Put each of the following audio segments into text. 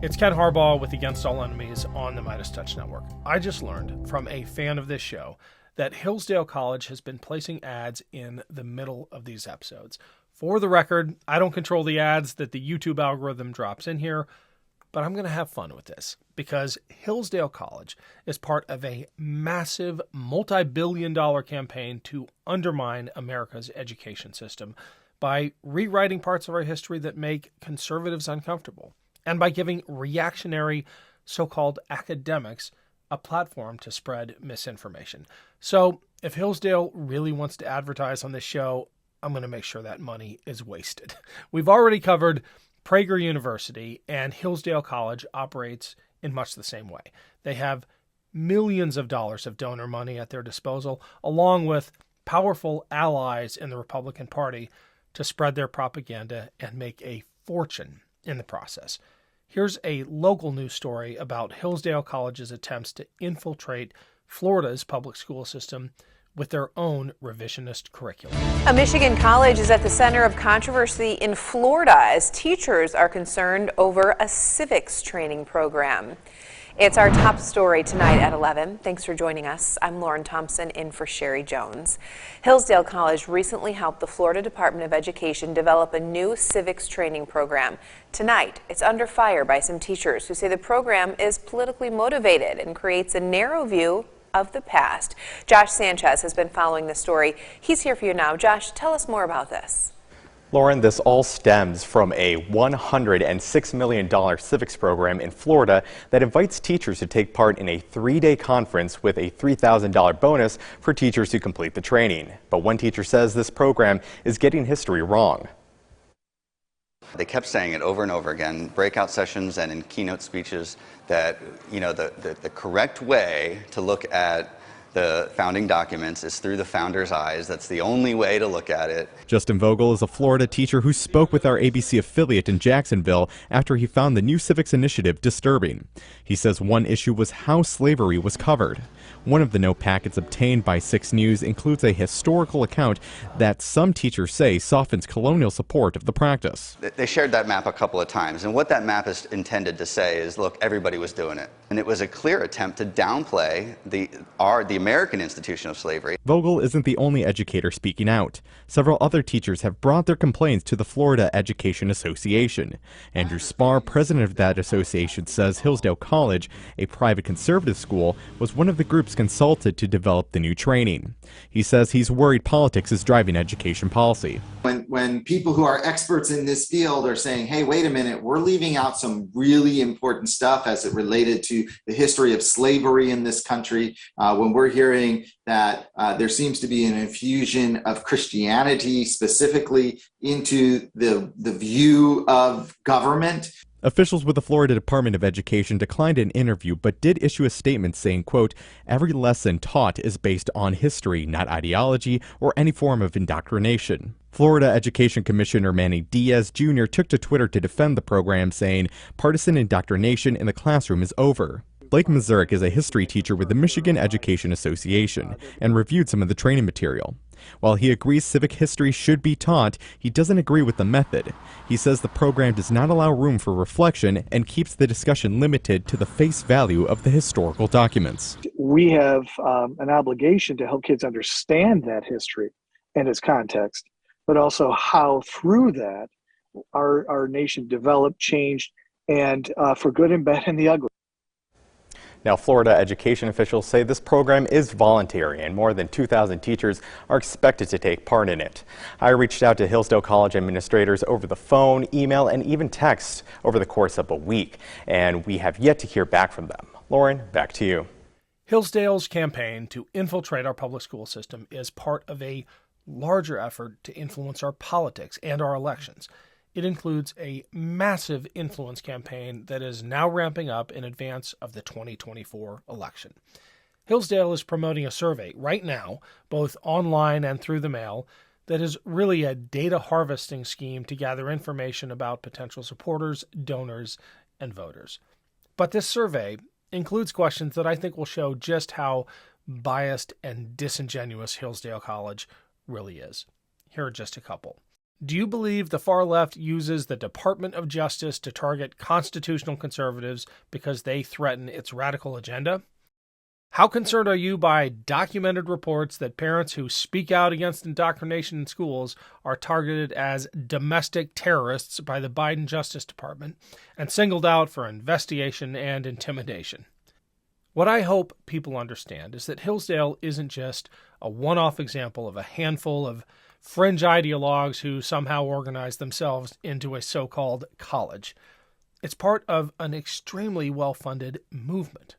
It's Ken Harbaugh with Against All Enemies on the MeidasTouch Network. I just learned from a fan of this show that Hillsdale College has been placing ads in the middle of these episodes. For the record, I don't control the ads that the YouTube algorithm drops in here, but I'm going to have fun with this because Hillsdale College is part of a massive multi-billion-dollar campaign to undermine America's education system by rewriting parts of our history that make conservatives uncomfortable, and by giving reactionary so-called academics a platform to spread misinformation. So if Hillsdale really wants to advertise on this show, I'm going to make sure that money is wasted. We've already covered Prager University, and Hillsdale College operates in much the same way. They have millions of dollars of donor money at their disposal, along with powerful allies in the Republican Party to spread their propaganda and make a fortune in the process. Here's a local news story about Hillsdale College's attempts to infiltrate Florida's public school system with their own revisionist curriculum. A Michigan college is at the center of controversy in Florida as teachers are concerned over a civics training program. It's our top story tonight at 11. Thanks for joining us. I'm Lauren Thompson in for Sherry Jones. Hillsdale College recently helped the Florida Department of Education develop a new civics training program. Tonight, it's under fire by some teachers who say the program is politically motivated and creates a narrow view of the past. Josh Sanchez has been following the story. He's here for you now. Josh, tell us more about this. Lauren, this all stems from a $106 million civics program in Florida that invites teachers to take part in a 3-day conference with a $3,000 bonus for teachers who complete the training. But one teacher says this program is getting history wrong. They kept saying it over and over again, breakout sessions and in keynote speeches, that the correct way to look at the founding documents is through the founders' eyes. That's the only way to look at it. Justin Vogel is a Florida teacher who spoke with our ABC affiliate in Jacksonville after he found the new civics initiative disturbing. He says one issue was how slavery was covered. One of the note packets obtained by 6 News includes a historical account that some teachers say softens colonial support of the practice. They shared that map a couple of times, and what that map is intended to say is, look, everybody was doing it. And it was a clear attempt to downplay the American institution of slavery. Vogel isn't the only educator speaking out. Several other teachers have brought their complaints to the Florida Education Association. Andrew Spar, president of that association, says Hillsdale College, a private conservative school, was one of the groups consulted to develop the new training. He says he's worried politics is driving education policy. When people who are experts in this field are saying, hey, wait a minute, we're leaving out some really important stuff as it related to the history of slavery in this country, when we're hearing that there seems to be an infusion of Christianity specifically into the view of government. Officials with the Florida Department of Education declined an interview but did issue a statement saying, quote, every lesson taught is based on history, not ideology or any form of indoctrination. Florida Education Commissioner Manny Diaz Jr. took to Twitter to defend the program, saying partisan indoctrination in the classroom is over. Blake Mazurik is a history teacher with the Michigan Education Association and reviewed some of the training material. While he agrees civic history should be taught, he doesn't agree with the method. He says the program does not allow room for reflection and keeps the discussion limited to the face value of the historical documents. We have an obligation to help kids understand that history and its context, but also how through that our nation developed, changed, and for good and bad and the ugly. Now, Florida education officials say this program is voluntary and more than 2,000 teachers are expected to take part in it. I reached out to Hillsdale College administrators over the phone, email, and even text over the course of a week, and we have yet to hear back from them. Lauren, back to you. Hillsdale's campaign to infiltrate our public school system is part of a larger effort to influence our politics and our elections. It includes a massive influence campaign that is now ramping up in advance of the 2024 election. Hillsdale is promoting a survey right now, both online and through the mail, that is really a data harvesting scheme to gather information about potential supporters, donors, and voters. But this survey includes questions that I think will show just how biased and disingenuous Hillsdale College really is. Here are just a couple. Do you believe the far left uses the Department of Justice to target constitutional conservatives because they threaten its radical agenda? How concerned are you by documented reports that parents who speak out against indoctrination in schools are targeted as domestic terrorists by the Biden Justice Department and singled out for investigation and intimidation? What I hope people understand is that Hillsdale isn't just a one-off example of a handful of fringe ideologues who somehow organize themselves into a so-called college. It's part of an extremely well-funded movement.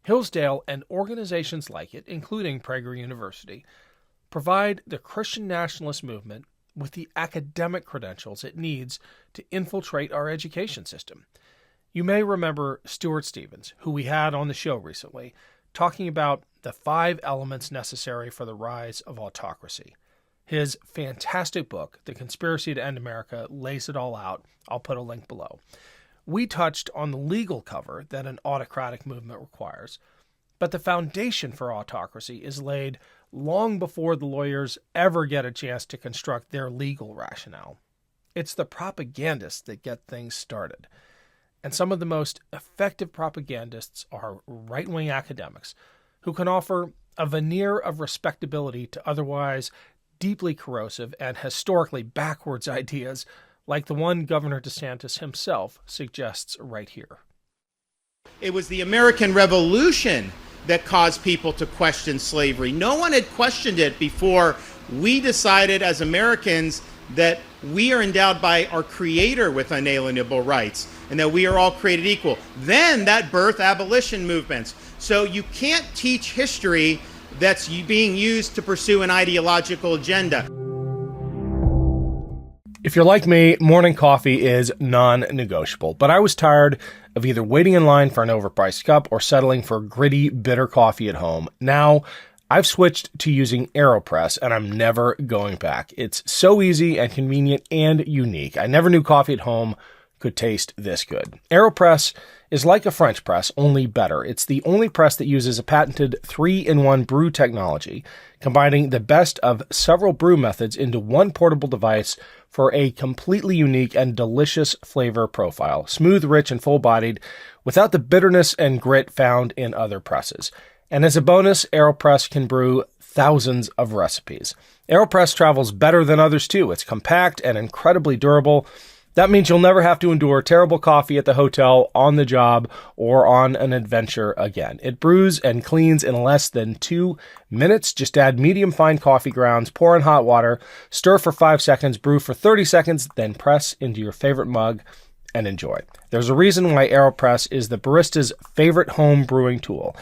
Hillsdale and organizations like it, including Prager University, provide the Christian Nationalist movement with the academic credentials it needs to infiltrate our education system. You may remember Stuart Stevens, who we had on the show recently, talking about the 5 elements necessary for the rise of autocracy. His fantastic book, The Conspiracy to End America, lays it all out. I'll put a link below. We touched on the legal cover that an autocratic movement requires, but the foundation for autocracy is laid long before the lawyers ever get a chance to construct their legal rationale. It's the propagandists that get things started. And some of the most effective propagandists are right-wing academics who can offer a veneer of respectability to otherwise deeply corrosive and historically backwards ideas like the one Governor DeSantis himself suggests right here. It was the American Revolution that caused people to question slavery. No one had questioned it before we decided as Americans that we are endowed by our Creator with unalienable rights and that we are all created equal. Then that birthed abolition movements. So you can't teach history that's being used to pursue an ideological agenda. If you're like me, morning coffee is non-negotiable, but I was tired of either waiting in line for an overpriced cup or settling for gritty, bitter coffee at home. Now, I've switched to using AeroPress, and I'm never going back. It's so easy and convenient and unique. I never knew coffee at home could taste this good. AeroPress is like a French press, only better. It's the only press that uses a patented 3-in-1 brew technology, combining the best of several brew methods into one portable device for a completely unique and delicious flavor profile. Smooth, rich, and full-bodied, without the bitterness and grit found in other presses. And as a bonus, AeroPress can brew thousands of recipes. AeroPress travels better than others too. It's compact and incredibly durable. That means you'll never have to endure terrible coffee at the hotel, on the job, or on an adventure again. It brews and cleans in less than 2 minutes. Just add medium fine coffee grounds, pour in hot water, stir for 5 seconds, brew for 30 seconds, then press into your favorite mug and enjoy. There's a reason why AeroPress is the barista's favorite home brewing tool.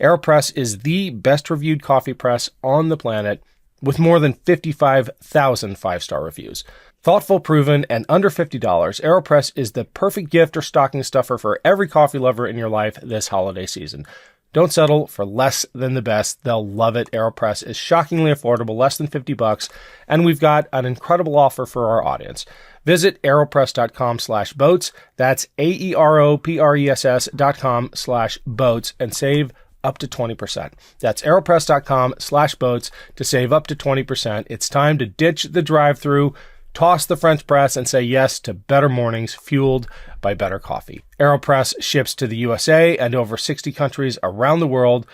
AeroPress is the best reviewed coffee press on the planet with more than 55,000 5-star reviews. Thoughtful, proven, and under $50, AeroPress is the perfect gift or stocking stuffer for every coffee lover in your life this holiday season. Don't settle for less than the best. They'll love it. AeroPress is shockingly affordable, less than $50, and we've got an incredible offer for our audience. Visit aeropress.com/boats. That's AEROPRESS.com/boats and save up to 20%. That's aeropress.com/boats to save up to 20%. It's time to ditch the drive-thru, toss the French press, and say yes to better mornings fueled by better coffee. AeroPress ships to the USA and over 60 countries around the world,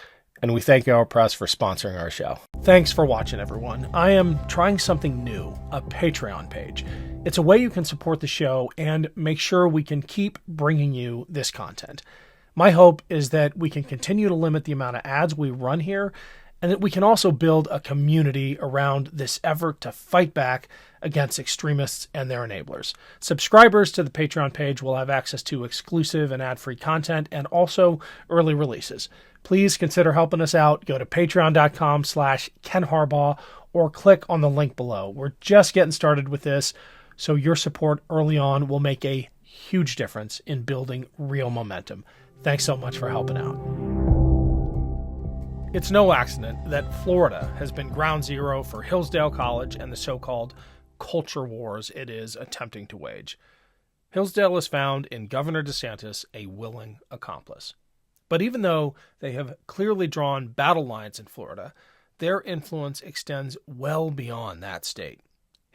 and we thank AeroPress for sponsoring our show. Thanks for watching, everyone. I am trying something new, a Patreon page. It's a way you can support the show and make sure we can keep bringing you this content. My hope is that we can continue to limit the amount of ads we run here, and that we can also build a community around this effort to fight back against extremists and their enablers. Subscribers to the Patreon page will have access to exclusive and ad-free content and also early releases. Please consider helping us out. Go to patreon.com/Ken Harbaugh or click on the link below. We're just getting started with this, so your support early on will make a huge difference in building real momentum. Thanks so much for helping out. It's no accident that Florida has been ground zero for Hillsdale College and the so-called culture wars it is attempting to wage. Hillsdale has found in Governor DeSantis a willing accomplice. But even though they have clearly drawn battle lines in Florida, their influence extends well beyond that state.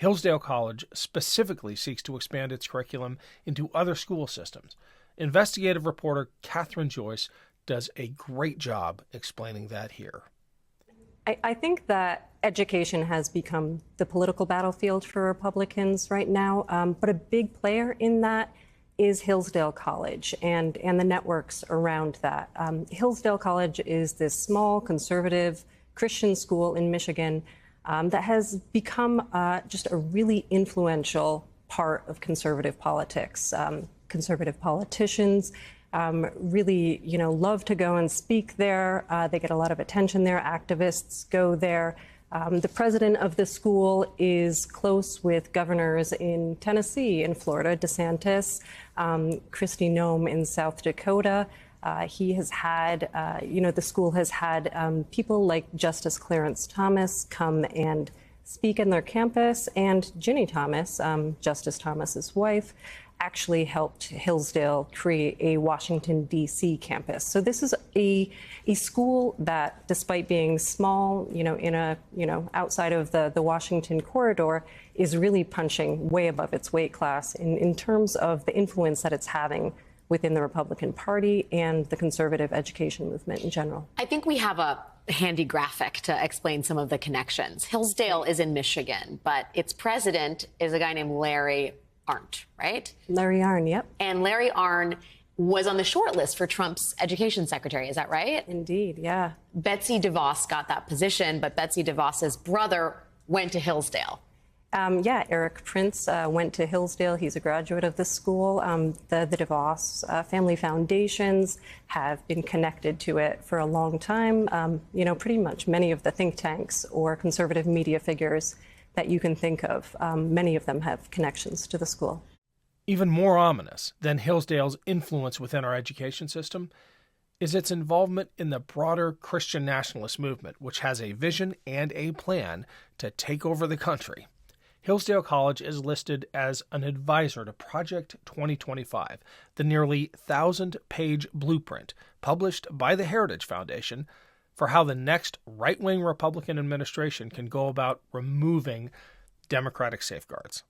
Hillsdale College specifically seeks to expand its curriculum into other school systems. Investigative reporter Catherine Joyce does a great job explaining that here. I think that education has become the political battlefield for Republicans right now, but a big player in that is Hillsdale College and the networks around that. Hillsdale College is this small, conservative Christian school in Michigan that has become just a really influential part of conservative politics. Conservative politicians really, love to go and speak there. They get a lot of attention there. Activists go there. The president of the school is close with governors in Tennessee and Florida, DeSantis, Kristi Noem in South Dakota. He has had, the school has had people like Justice Clarence Thomas come and speak in their campus, and Ginny Thomas, Justice Thomas's wife, actually helped Hillsdale create a Washington, D.C. campus. So this is a school that, despite being small, outside of the Washington corridor, is really punching way above its weight class in terms of the influence that it's having within the Republican Party and the conservative education movement in general. I think we have a handy graphic to explain some of the connections. Hillsdale is in Michigan, but its president is a guy named Larry Arndt, right? Larry Arndt, yep. And Larry Arndt was on the short list for Trump's education secretary, is that right? Indeed, yeah. Betsy DeVos got that position, but Betsy DeVos's brother went to Hillsdale. Eric Prince went to Hillsdale. He's a graduate of the school. The DeVos family foundations have been connected to it for a long time. Pretty much many of the think tanks or conservative media figures that you can think of, many of them have connections to the school. Even more ominous than Hillsdale's influence within our education system is its involvement in the broader Christian Nationalist movement, which has a vision and a plan to take over the country. Hillsdale College is listed as an advisor to Project 2025, the nearly 1,000-page blueprint published by the Heritage Foundation for how the next right-wing Republican administration can go about removing democratic safeguards.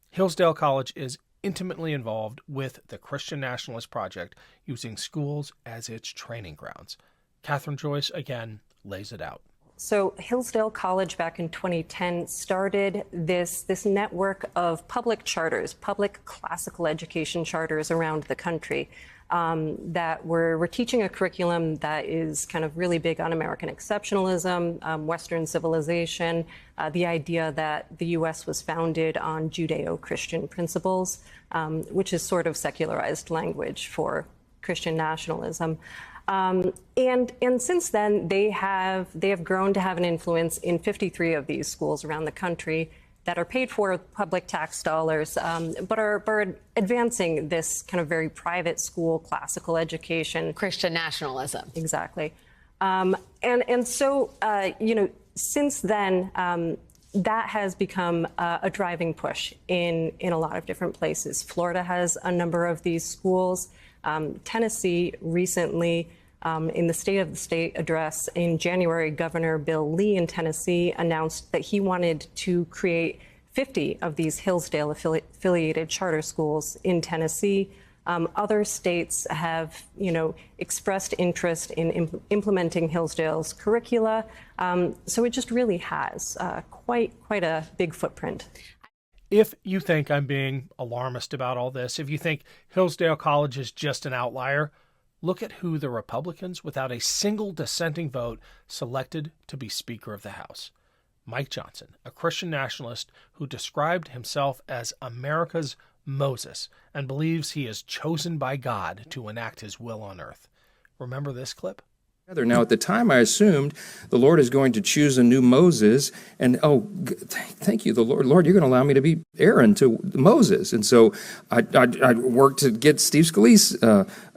Hillsdale College is intimately involved with the Christian Nationalist Project, using schools as its training grounds. Catherine Joyce, again, lays it out. So Hillsdale College back in 2010 started this network of public charters, public classical education charters around the country that were teaching a curriculum that is kind of really big on American exceptionalism, Western civilization, the idea that the U.S. was founded on Judeo-Christian principles, which is sort of secularized language for Christian nationalism. And since then, they have grown to have an influence in 53 of these schools around the country that are paid for with public tax dollars, but are advancing this kind of very private school classical education. Christian nationalism. Exactly. So, since then, that has become a driving push in a lot of different places. Florida has a number of these schools. Tennessee recently, in the State of the State address in January, Governor Bill Lee in Tennessee announced that he wanted to create 50 of these Hillsdale affiliated charter schools in Tennessee. Other states have, expressed interest in implementing Hillsdale's curricula. So it just really has quite a big footprint. If you think I'm being alarmist about all this, if you think Hillsdale College is just an outlier, look at who the Republicans, without a single dissenting vote, selected to be Speaker of the House. Mike Johnson, a Christian nationalist who described himself as America's Moses and believes he is chosen by God to enact his will on earth. Remember this clip? Now, at the time, I assumed the Lord is going to choose a new Moses, and thank you, the Lord, you're going to allow me to be Aaron to Moses. And so I worked to get Steve Scalise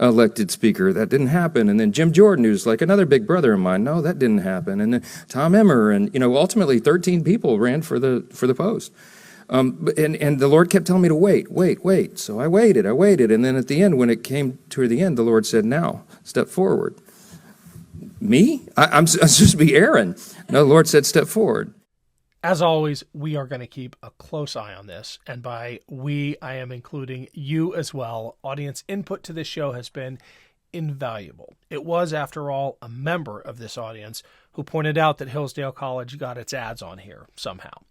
elected speaker. That didn't happen. And then Jim Jordan, who's like another big brother of mine, no, that didn't happen. And then Tom Emmer, and ultimately 13 people ran for the post. And the Lord kept telling me to wait. So I waited, and then at the end, when it came to the end, the Lord said, "Now, step forward." Me? I'm supposed to be Aaron. No, the Lord said, "Step forward." As always, we are going to keep a close eye on this, and by we, I am including you as well. Audience input to this show has been invaluable. It was, after all, a member of this audience who pointed out that Hillsdale College got its ads on here somehow.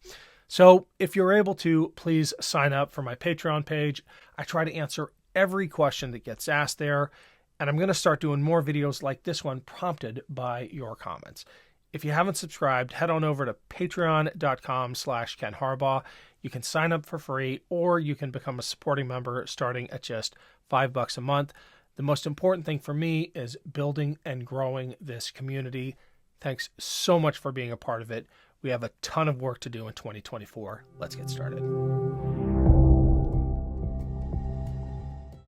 So if you're able to, please sign up for my Patreon page. I try to answer every question that gets asked there, and I'm going to start doing more videos like this one prompted by your comments. If you haven't subscribed, head on over to patreon.com/Ken Harbaugh. You can sign up for free, or you can become a supporting member starting at just $5 a month. The most important thing for me is building and growing this community. Thanks so much for being a part of it. We have a ton of work to do in 2024. Let's get started.